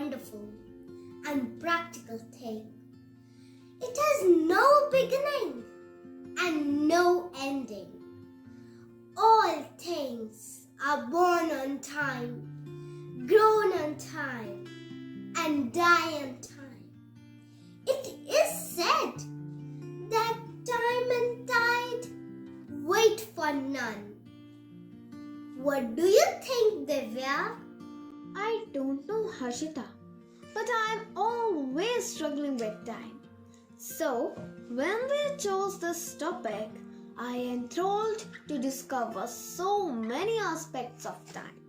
wonderful and practical thing. It has no beginning and no ending. All things are born on time, grown on time, and die on time. It is said that time and tide wait for none. What do you think, Divya? I don't know, Harshita, but I'm always struggling with time. So, when we chose this topic, I am thrilled to discover so many aspects of time.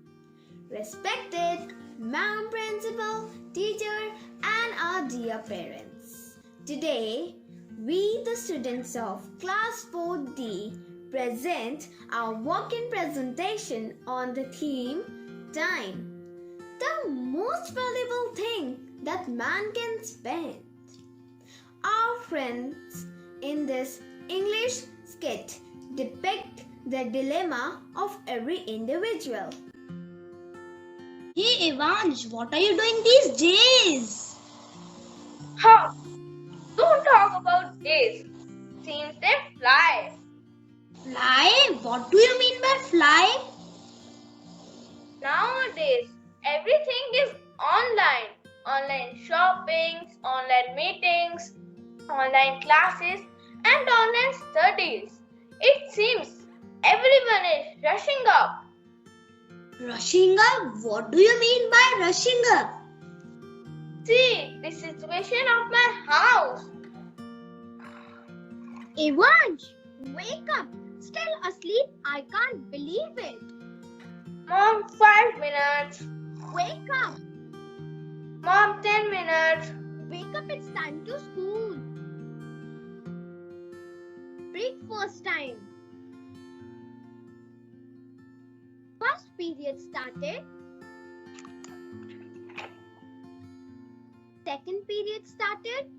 Respected Ma'am Principal, teacher, and our dear parents. Today, we, the students of Class 4D, present our working presentation on the theme Time, the most valuable thing that man can spend. Our friends in this English skit depict the dilemma of every individual. Hey Evansh, what are you doing these days? Ha! Don't talk about days. Seems they fly. Fly? What do you mean by fly? Nowadays, everything is online. Online shoppings, online meetings, online classes, and online studies. It seems everyone is rushing up. Rushing up? What do you mean by rushing up? See the situation of my house. Evansh, wake up! Still asleep? I can't believe it. Mom, 5 minutes. Wake up! Mom, 10 minutes. Wake up, it's time to school. Breakfast time. First period started. Second period started.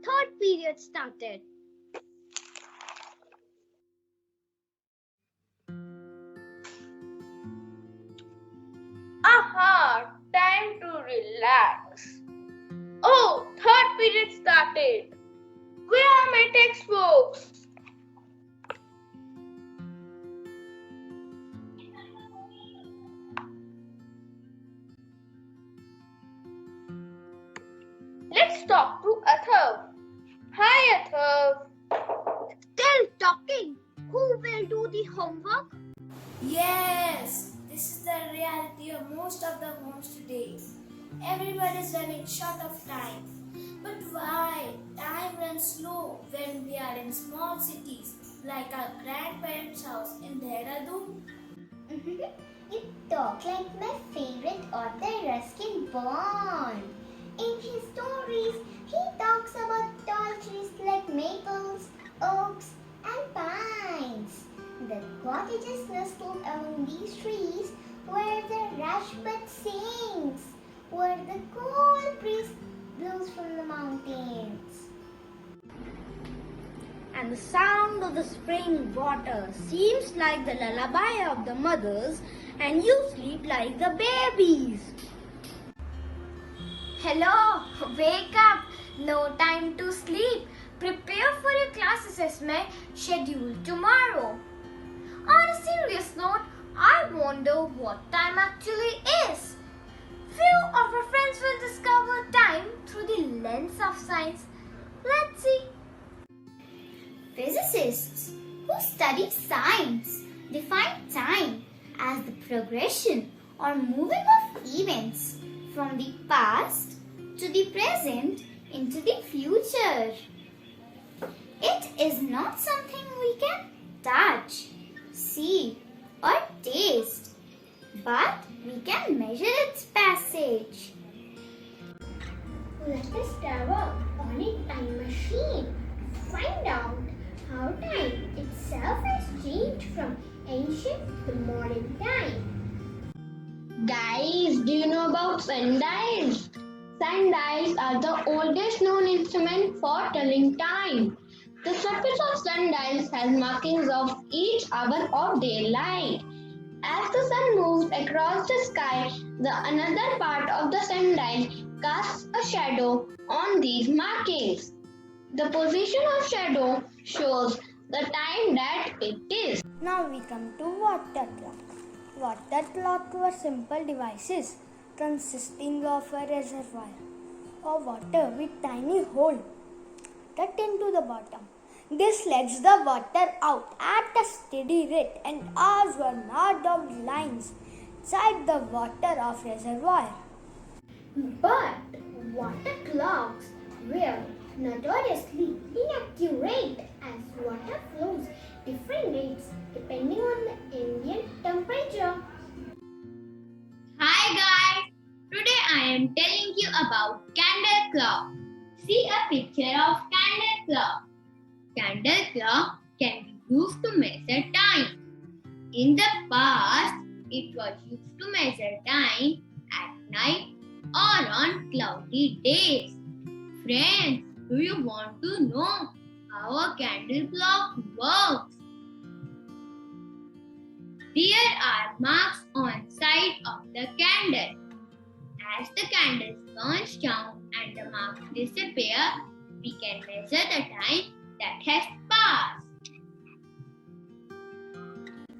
Third period started. Aha, time to relax. Oh, third period started. Where are my textbooks? Let's talk to Athav. Hi, Athav. Still talking. Who will do the homework? Yes, this is the reality of most of the homes today. Everyone is running short of time. But why? Time runs slow when we are in small cities like our grandparents' house in Dehradun. You talk like my favorite author Ruskin Bond. In his stories, he talks about tall trees like maples, oaks, and pines. The cottages nestled among these trees where the rushbud sings, where the cool breeze blows from the mountains. And the sound of the spring water seems like the lullaby of the mothers, and you sleep like the babies. Hello, wake up. No time to sleep. Prepare for your class assessment scheduled tomorrow. On a serious note, I wonder what time actually is. Few of our friends will discover time through the lens of science. Let's see. Physicists who study science define time as the progression or moving of events from the past to the present into the future. It is not something we can touch, see, or taste, but we can measure its passage. Let us travel on a time machine to find out how time itself has changed from ancient to modern time. Guys, do you know about sundials? Sundials are the oldest known instrument for telling time. The surface of sundials has markings of each hour of daylight. As the sun moves across the sky, the another part of the sundial casts a shadow on these markings. The position of shadow shows the time that it is. Now we come to water clock. Water clock were simple devices consisting of a reservoir of water with tiny hole cut into the bottom. This lets the water out at a steady rate, and hours were marked of lines inside the water of reservoir. But water clocks were notoriously inaccurate as water flows different rates depending on the ambient temperature. Hi guys! Today I am telling you about candle clock. See a picture of candle clock. Candle clock can be used to measure time. In the past, it was used to measure time at night or on cloudy days. Friends, do you want to know how a candle clock works? There are marks on side of the candle. As the candle burns down and the marks disappear, we can measure the time that has passed.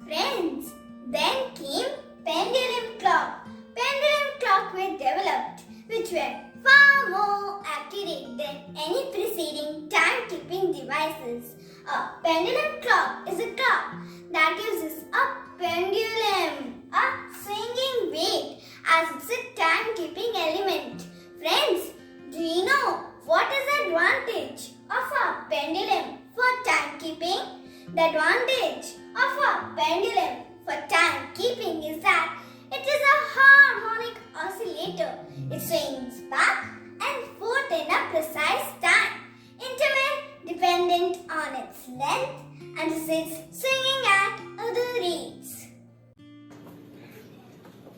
Friends, then came pendulum clock. Pendulum clock were developed which were far more accurate than any preceding timekeeping devices. A pendulum clock is a clock that uses a pendulum, a swinging weight, as its a timekeeping element. Friends, do you know what is the advantage of a pendulum for timekeeping? The advantage of a pendulum for timekeeping is that it is a harmonic oscillator. It swings back and forth in a precise time interval dependent on its length and is swinging at other rates.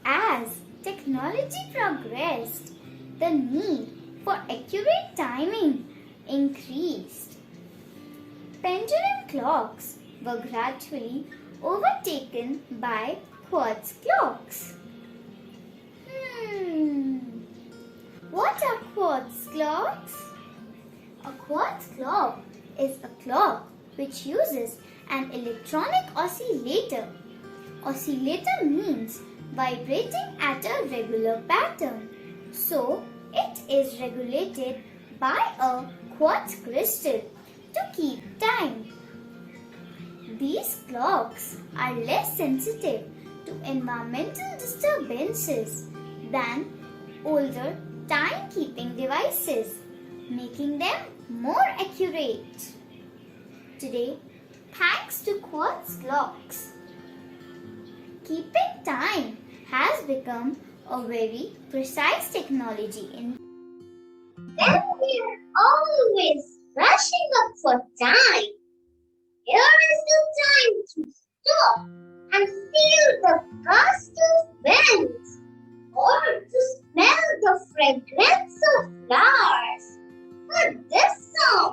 As technology progressed, the need for accurate timing increased. Pendulum clocks were gradually overtaken by quartz clocks. What are quartz clocks? A quartz clock is a clock which uses an electronic oscillator. Oscillator means vibrating at a regular pattern. So, it is regulated by a quartz crystal to keep time. These clocks are less sensitive to environmental disturbances than older timekeeping devices, making them more accurate. Today, thanks to quartz clocks, keeping time has become a very precise technology in Then we're always rushing up for time. Here is the time to stop and feel the gust of winds or to smell the fragrance of flowers. But this song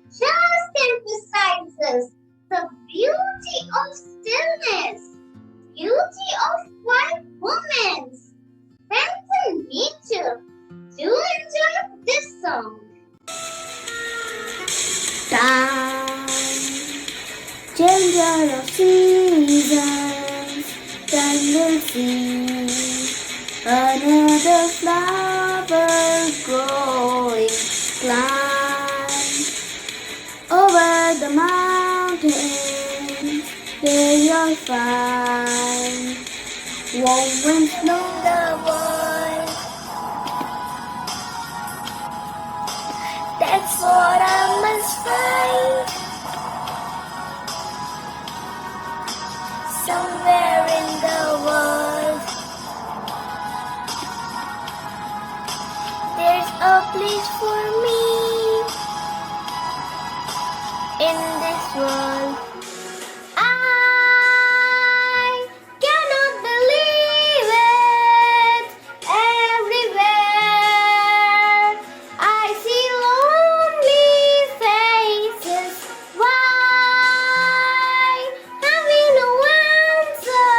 just emphasizes the beauty of stillness, beauty of quiet moments, friends and nature. Do enjoy this song. time, changer of seasons, time will see another flower growing. Climb over the mountains, there you'll find warm winds blow the world. That's what I must find. Somewhere in the world, there's a place for me in this world. I cannot believe it. Everywhere I see lonely faces. Why have we no answer?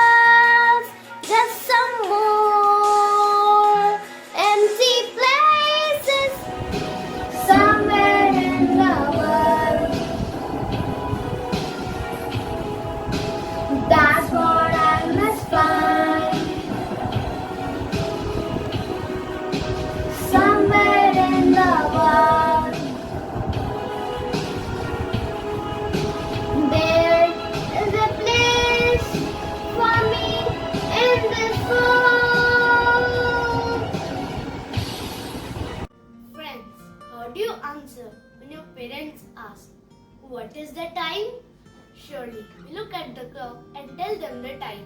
What is the time? Surely, we look at the clock and tell them the time.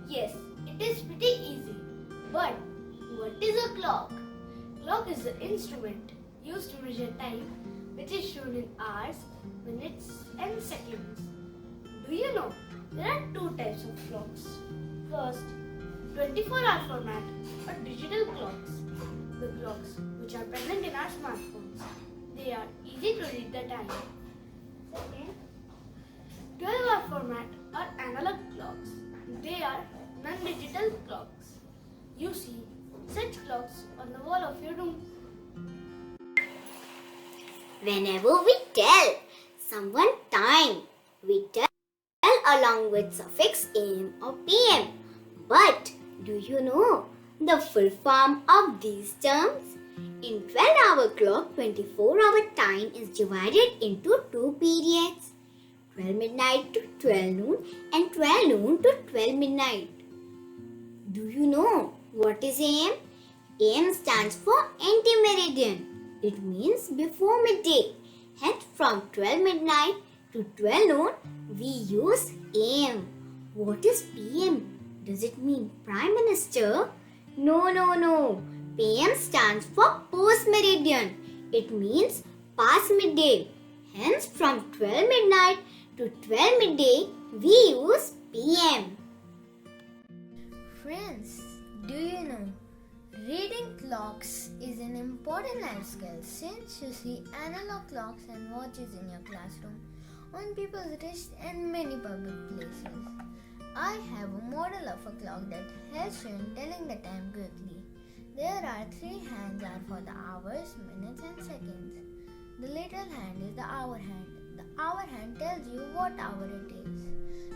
Yes, it is pretty easy. But what is a clock? Clock is an instrument used to measure time, which is shown in hours, minutes, and seconds. Do you know there are two types of clocks? First, 24-hour format or digital clocks. The clocks which are present in our smartphones. They are easy to read the time. Second, 12-hour format or analog clocks. They are non-digital clocks. You see such clocks on the wall of your room. Whenever we tell someone time, we tell along with suffix am or pm. But do you know the full form of these terms? In 12-hour clock, 24-hour time is divided into two periods, 12 midnight to 12 noon and 12 noon to 12 midnight. Do you know what is AM? AM stands for anti-meridian. It means before midday. Hence, from 12 midnight to 12 noon, we use AM. What is PM? Does it mean Prime Minister? No. PM stands for post meridian. It means past midday. Hence, from 12 midnight to 12 midday, we use PM. Friends, do you know? Reading clocks is an important life skill since you see analog clocks and watches in your classroom, on people's wrists and many public places. I have a model of a clock that helps you in telling the time quickly. There are three hands are for the hours, minutes and seconds. The little hand is the hour hand. The hour hand tells you what hour it is.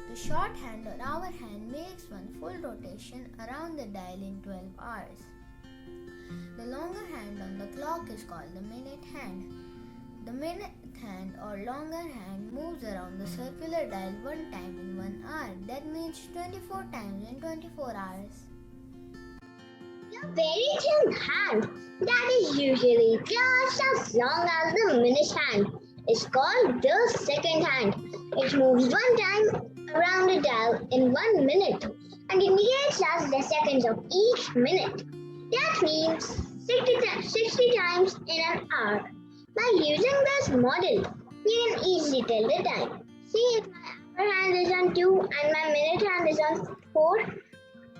The short hand or hour hand makes one full rotation around the dial in 12 hours. The longer hand on the clock is called the minute hand. The minute hand or longer hand moves around the circular dial one time in 1 hour. That means 24 times in 24 hours. A very thin hand that is usually just as long as the minute hand is called the second hand. It moves one time around the dial in 1 minute and indicates as the seconds of each minute. That means 60 times in an hour. By using this model, you can easily tell the time. See, if my hour hand is on 2 and my minute hand is on 4,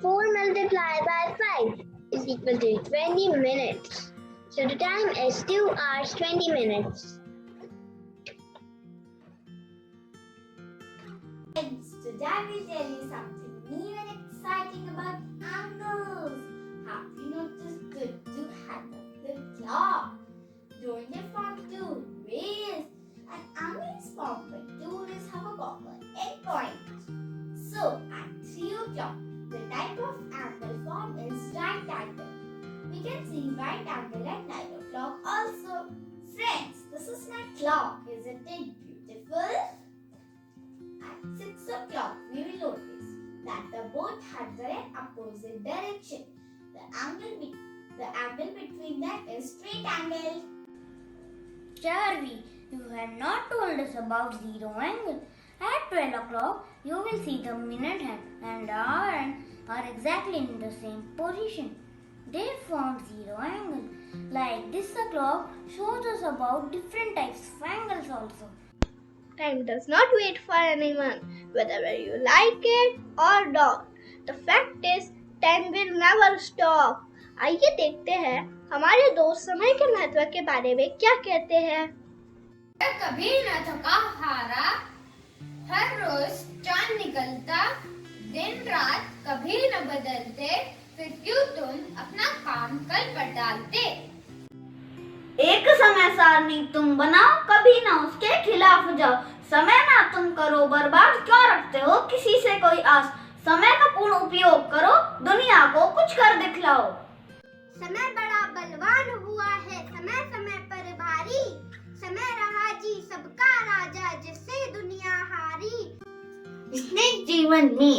4 multiplied by 5 is equal to 20 minutes. So the time is 2 hours 20 minutes. Today I will tell you something new and exciting about angles. Have you noticed good to have a flip clock? Don't you want to raise? An angle is formed when two rays have a common endpoint. So at 3 o'clock, the type of angle formed is right angle. We can see right angle at 9 o'clock also. Friends, this is my clock. Isn't it beautiful? At 6 o'clock, we will notice that the both hands are in opposite direction. The angle between them is straight angle. Charlie, you have not told us about zero angle. At 12 o'clock, you will see the minute hand and hour hand are exactly in the same position. They form zero angle. Like this, the clock shows us about different types of angles also. Time does not wait for anyone, whether you like it or not. The fact is, time will never stop. आइए देखते हैं हमारे दोस्त समय के महत्व के बारे में क्या कहते हैं। कभी न थका हारा, हर रोज चांद निकलता, दिन रात कभी न बदलते, फिर क्यों तुम अपना काम कल पर डालते। एक समय सारणी तुम बनाओ, कभी ना उसके खिलाफ जाओ। समय ना तुम करो बर्बाद, क्यों रखते हो किसी से कोई आस। समय का पूर्ण उपयोग करो, दुनिया को कुछ कर दिखलाओ। समय बड़ा बलवान हुआ है, समय समय पर भारी। समय रहा जी सबका राजा, जिससे दुनिया हारी। जिसने जीवन में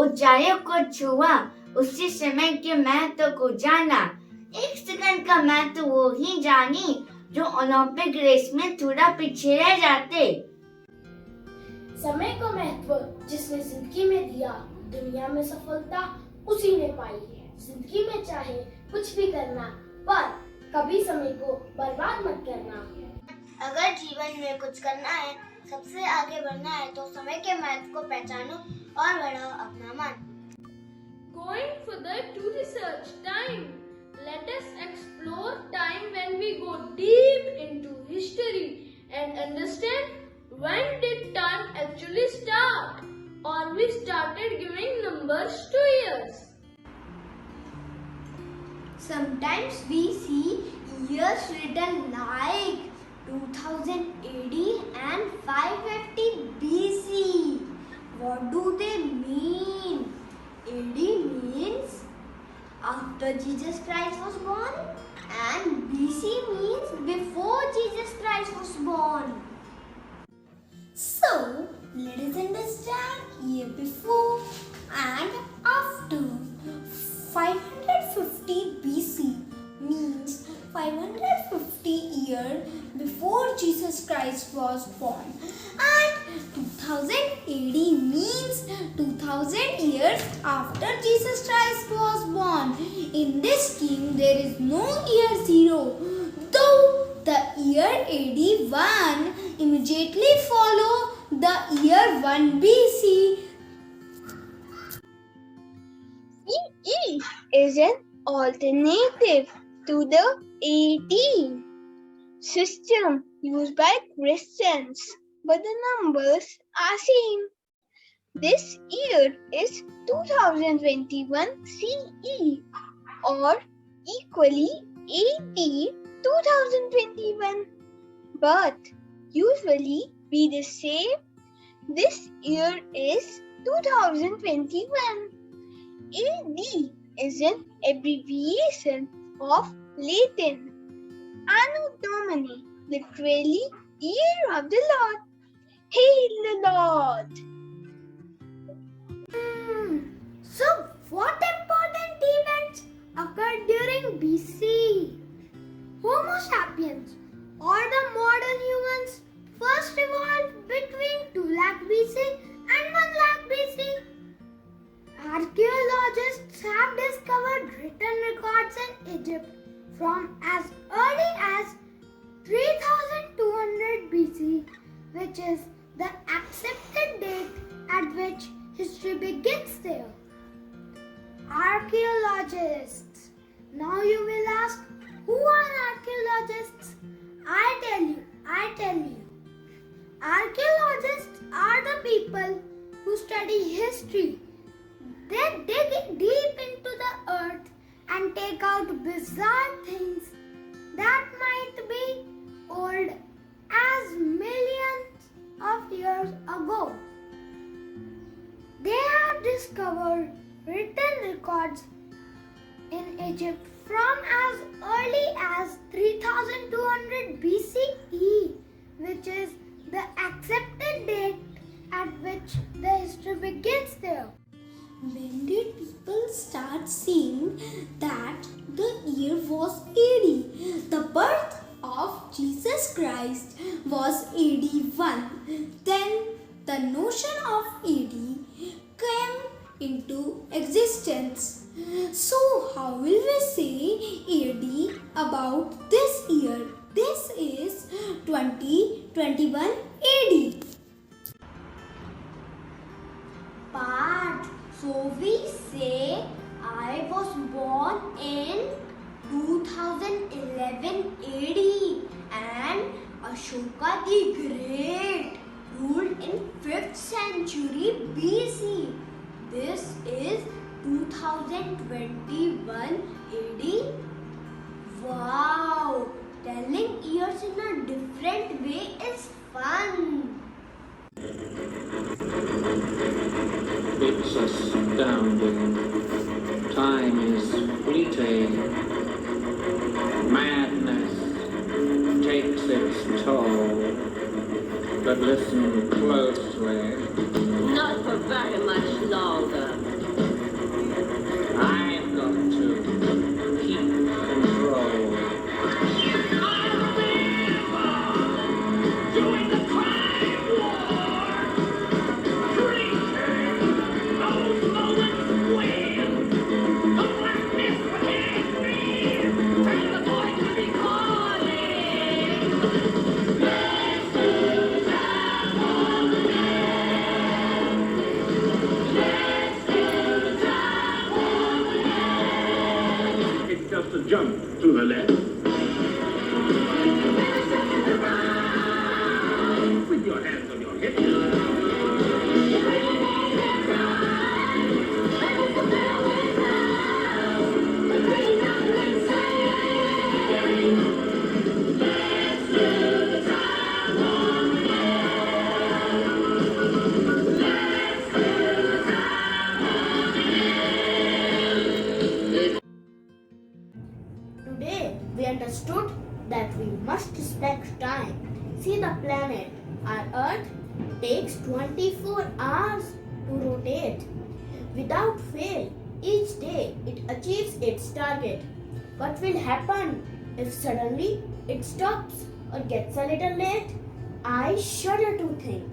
ऊंचाइयों को छुआ, उससे समय के महत्व को जाना। एक सेकंड का महत्व वो ही जानी, जो ओलंपिक रेस में थोड़ा पीछे रह जाते। समय को महत्व जिसने जिंदगी में दिया, दुनिया में सफलता उसी ने पाई है। जिंदगी में चाहे कुछ भी करना, पर कभी समय को बर्बाद मत करना। अगर जीवन में कुछ करना है, सबसे आगे बढ़ना है, तो समय के महत्व को पहचानो और बढ़ाओ अपना मन। Going further to research time. Let us explore time when we go deep into history and understand when did time actually start, or we started giving numbers to years. Sometimes we see years written like 2000 AD and 550 BC. What do they mean? AD means after Jesus Christ was born, and BC means before Jesus Christ was born. So, let us understand year before and after. 550 BC means 550 years before Jesus Christ was born, and 2000 AD means 2000 years after Jesus Christ was born. In this scheme there is no year 0, though the year AD 1 immediately follow the year 1 BC. CE is an alternative to the AD system used by Christians, but the numbers are same. This year is 2021 CE, or equally AD 2021, but usually we just say this year is 2021. AD is an abbreviation of Latin Anno Domini, literally Year of the Lord. Hail the Lord! So, what important events occurred during BC? Homo sapiens, or the modern humans, first evolved between 2 lakh BC and 1 lakh BC. Archaeologists have discovered written records in Egypt from as early as 3200 BC, which is the accepted date at which history begins there. Archaeologists. Now you will ask, who are archaeologists? I tell you. Archaeologists are the people who study history. They dig deep into the earth and take out bizarre things that might be old as millions of years ago. They have discovered written records in Egypt from as early as 3200 BCE, which is the accepted date at which the history begins there. When did people start saying that the year was AD? The birth of Jesus Christ was AD 1. Then the notion of AD came into existence. So how will we say AD about this year? This is 2021 AD. But so we say I was born in 2011 AD and Ashoka the Great ruled in 5th century BC. This is 2021 AD. Wow! Telling years in a different way is fun. It's astounding. Time is fleeting. Madness takes its toll. But listen closely. Not for very much longer. I've got to keep control. Doing the crime war! jump to the left. With your hands on your hips. Today, we understood that we must respect time. See the planet. Our Earth takes 24 hours to rotate. Without fail, each day it achieves its target. What will happen if suddenly it stops or gets a little late? I shudder to think.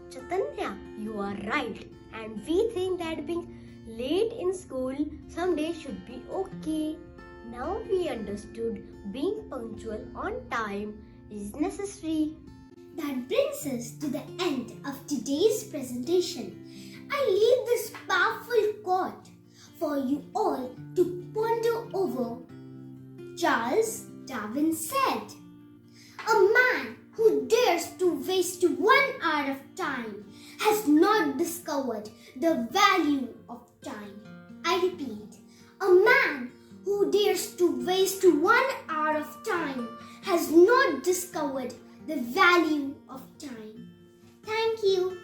Chaitanya, you are right. And we think that being late in school someday should be okay. Now we understood being punctual on time is necessary. That brings us to the end of today's presentation. I leave this powerful quote for you all to ponder over. Charles Darwin said, "A man who dares to waste 1 hour of time has not discovered the value of time." I repeat, a man who dares to waste 1 hour of time has not discovered the value of time. Thank you.